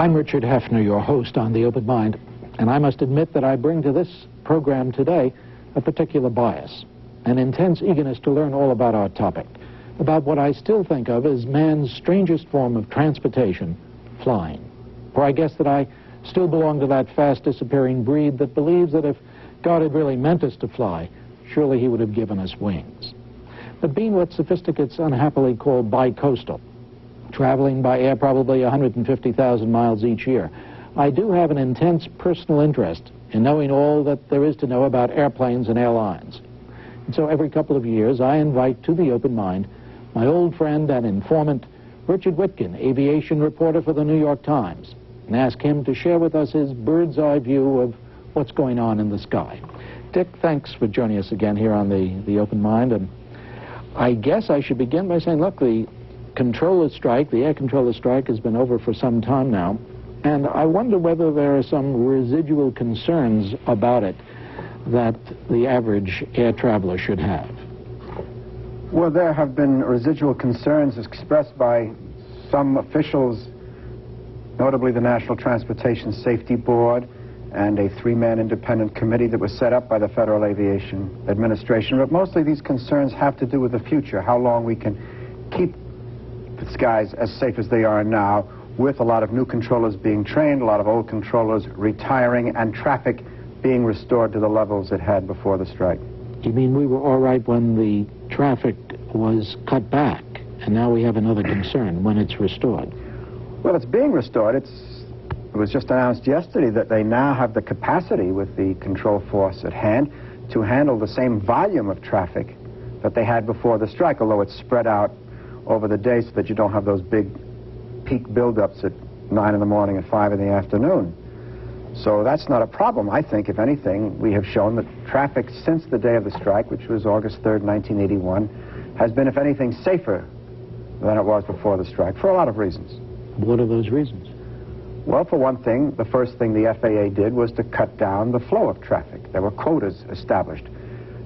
I'm Richard Hefner, your host on The Open Mind, and I must admit that I bring to this program today a particular bias, an intense eagerness to learn all about our topic, about what I still think of as man's strangest form of transportation, flying. For I guess that I still belong to that fast disappearing breed that believes that if God had really meant us to fly, surely he would have given us wings. But being what sophisticates unhappily call bicoastal, traveling by air probably 150,000 miles each year, I do have an intense personal interest in knowing all that there is to know about airplanes and airlines. And so every couple of years I invite to The Open Mind my old friend and informant, Richard Whitkin, aviation reporter for the New York Times, and ask him to share with us his bird's-eye view of what's going on in the sky. Dick, thanks for joining us again here on the Open Mind. And I guess I should begin by saying, look, the controller strike, the air controller strike, has been over for some time now, and I wonder whether there are some residual concerns about it that the average air traveler should have. Well, there have been residual concerns expressed by some officials, notably the National Transportation Safety Board and a three-man independent committee that was set up by the Federal Aviation Administration. But mostly these concerns have to do with the future, how long we can keep the skies as safe as they are now, with a lot of new controllers being trained, a lot of old controllers retiring, and traffic being restored to the levels it had before the strike. You mean we were all right when the traffic was cut back, and now we have another concern when it's restored? Well, it's being restored. It was just announced yesterday that they now have the capacity with the control force at hand to handle the same volume of traffic that they had before the strike, although it's spread out over the day so that you don't have those big peak buildups at 9 in the morning and 5 in the afternoon. So that's not a problem. I think, if anything, we have shown that traffic since the day of the strike, which was August 3rd, 1981, has been, if anything, safer than it was before the strike, for a lot of reasons. What are those reasons? Well, for one thing, the first thing the FAA did was to cut down the flow of traffic. There were quotas established,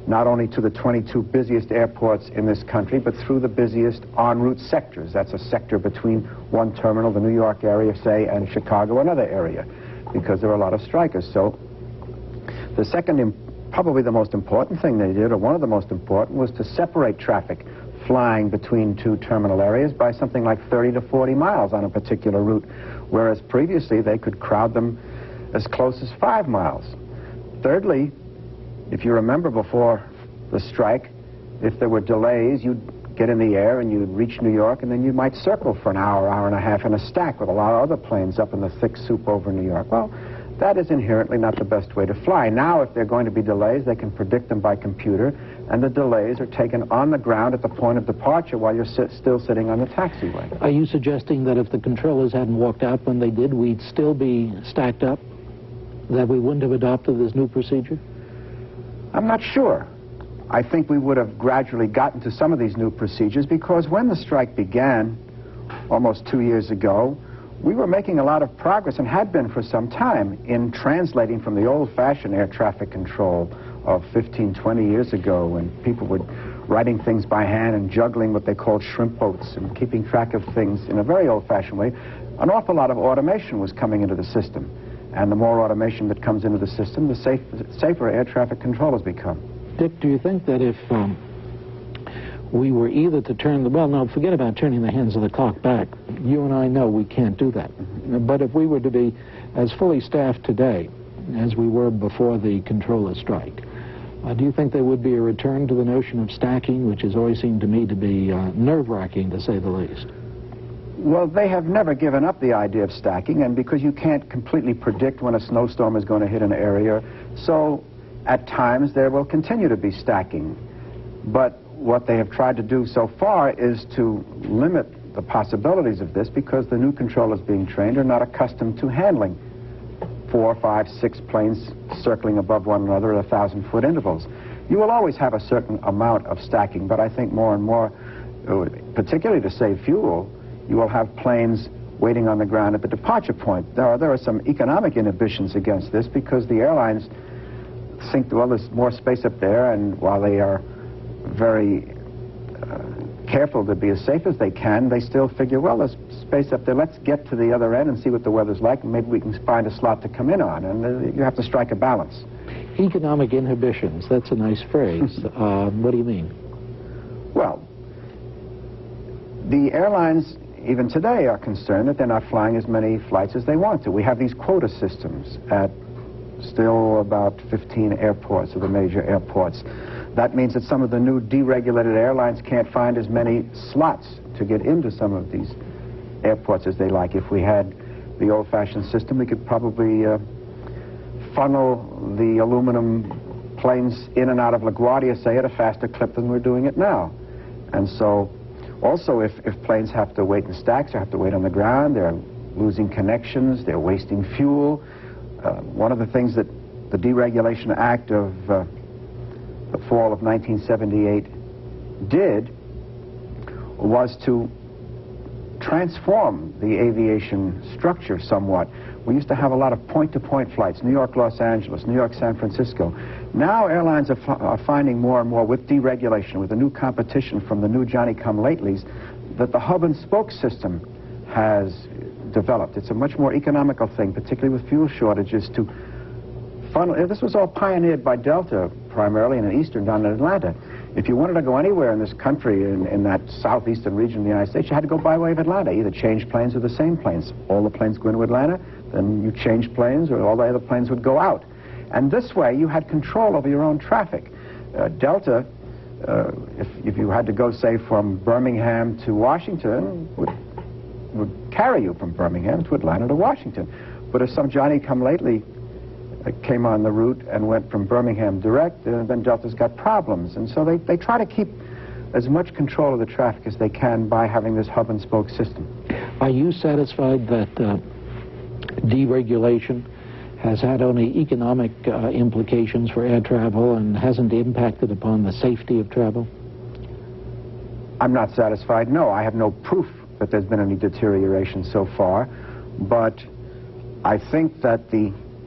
not only to the 22 busiest airports in this country, but through the busiest en route sectors. That's a sector between one terminal, the New York area, say, and Chicago, another area, because there were a lot of strikers. So the second, probably the most important thing they did, or one of the most important, was to separate traffic flying between two terminal areas by something like 30 to 40 miles on a particular route, whereas previously they could crowd them as close as 5 miles. Thirdly, if you remember before the strike, if there were delays, you'd get in the air and you'd reach New York, and then you might circle for an hour, hour and a half in a stack with a lot of other planes up in the thick soup over New York. Well, that is inherently not the best way to fly. Now, if there are going to be delays, they can predict them by computer, and the delays are taken on the ground at the point of departure while you're still sitting on the taxiway. Are you suggesting that if the controllers hadn't walked out when they did, we'd still be stacked up? That we wouldn't have adopted this new procedure? I'm not sure. I think we would have gradually gotten to some of these new procedures, because when the strike began almost 2 years ago, we were making a lot of progress, and had been for some time, in translating from the old-fashioned air traffic control of 15, 20 years ago, when people were writing things by hand and juggling what they called shrimp boats and keeping track of things in a very old-fashioned way. An awful lot of automation was coming into the system. And the more automation that comes into the system, the safer air traffic controllers become. Dick, do you think that if we were either to turn the... Well, no, forget about turning the hands of the clock back. You and I know we can't do that. But if we were to be as fully staffed today as we were before the controller strike, do you think there would be a return to the notion of stacking, which has always seemed to me to be nerve-wracking, to say the least? Well, they have never given up the idea of stacking, and because you can't completely predict when a snowstorm is going to hit an area, so at times there will continue to be stacking. But what they have tried to do so far is to limit the possibilities of this, because the new controllers being trained are not accustomed to handling 4, 5, 6 planes circling above one another at 1,000-foot intervals. You will always have a certain amount of stacking, but I think more and more, particularly to save fuel, you will have planes waiting on the ground at the departure point. There are some economic inhibitions against this, because the airlines think, well, there's more space up there, and while they are very careful to be as safe as they can, they still figure, well, there's space up there. Let's get to the other end and see what the weather's like, and maybe we can find a slot to come in on. And you have to strike a balance. Economic inhibitions, that's a nice phrase. What do you mean? Well, the airlines, even today, are concerned that they're not flying as many flights as they want to. We have these quota systems at still about 15 airports of the major airports. That means that some of the new deregulated airlines can't find as many slots to get into some of these airports as they like. If we had the old-fashioned system, we could probably funnel the aluminum planes in and out of LaGuardia, say, at a faster clip than we're doing it now. And so, also, if planes have to wait in stacks or have to wait on the ground, they're losing connections, they're wasting fuel. One of the things that the Deregulation Act of the fall of 1978 did was to transform the aviation structure somewhat. We used to have a lot of point-to-point flights, New York, Los Angeles, New York, San Francisco. Now airlines are finding more and more with deregulation, with the new competition from the new Johnny-come-latelys, that the hub-and-spoke system has developed. It's a much more economical thing, particularly with fuel shortages, to funnel. This was all pioneered by Delta, primarily in the eastern, down in Atlanta. If you wanted to go anywhere in this country, in that southeastern region of the United States, you had to go by way of Atlanta. Either change planes or the same planes. All the planes go into Atlanta, then you change planes, or all the other planes would go out. And this way, you had control over your own traffic. Delta, if you had to go, say, from Birmingham to Washington, would carry you from Birmingham to Atlanta to Washington. But if some Johnny-come-lately came on the route and went from Birmingham direct, then Delta's got problems. And so they try to keep as much control of the traffic as they can by having this hub-and-spoke system. Are you satisfied that deregulation has had only economic implications for air travel and hasn't impacted upon the safety of travel? I'm not satisfied, no. I have no proof that there's been any deterioration so far, but I think that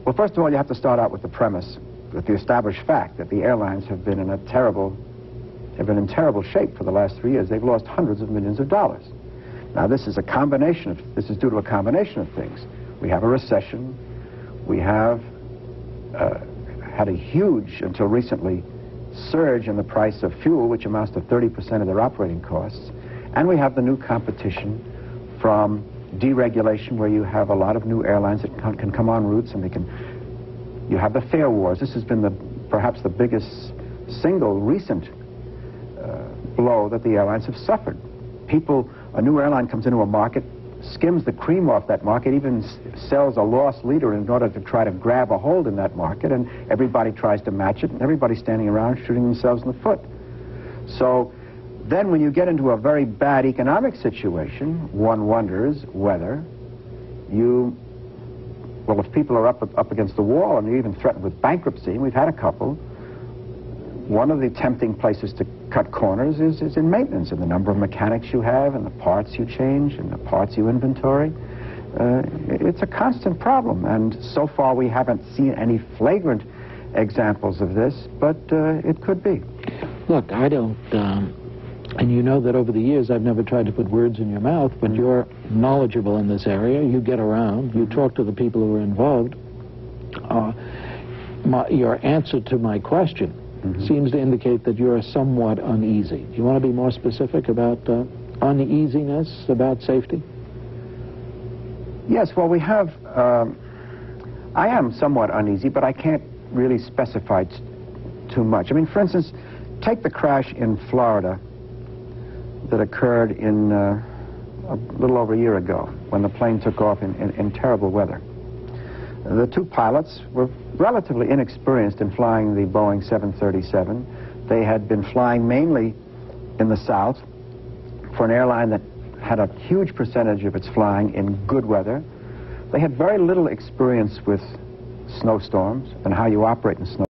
well, first of all, you have to start out with the premise, with the established fact that the airlines have been in terrible shape for the last 3 years. They've lost hundreds of millions of dollars. Now, this is due to a combination of things. We have a recession. We have had a huge, until recently, surge in the price of fuel, which amounts to 30% of their operating costs. And we have the new competition from deregulation, where you have a lot of new airlines that can come on routes, and you have the fare wars. This has been perhaps the biggest single recent blow that the airlines have suffered. A new airline comes into a market, skims the cream off that market, even sells a loss leader in order to try to grab a hold in that market, and everybody tries to match it, and everybody's standing around shooting themselves in the foot. So then when you get into a very bad economic situation, one wonders whether well, if people are up against the wall and you're even threatened with bankruptcy, and we've had a couple, one of the tempting places to cut corners is in maintenance, in the number of mechanics you have, and the parts you change, and the parts you inventory. It's a constant problem, and so far we haven't seen any flagrant examples of this, but it could be. Look, I don't, and you know that over the years I've never tried to put words in your mouth, but you're knowledgeable in this area. You get around, you talk to the people who are involved. Your answer to my question seems to indicate that you're somewhat uneasy. Do you want to be more specific about uneasiness about safety? Yes, well, we have, I am somewhat uneasy, but I can't really specify too much. I mean, for instance, take the crash in Florida that occurred in a little over a year ago, when the plane took off in terrible weather. The two pilots were relatively inexperienced in flying the Boeing 737. They had been flying mainly in the South for an airline that had a huge percentage of its flying in good weather. They had very little experience with snowstorms and how you operate in snowstorms.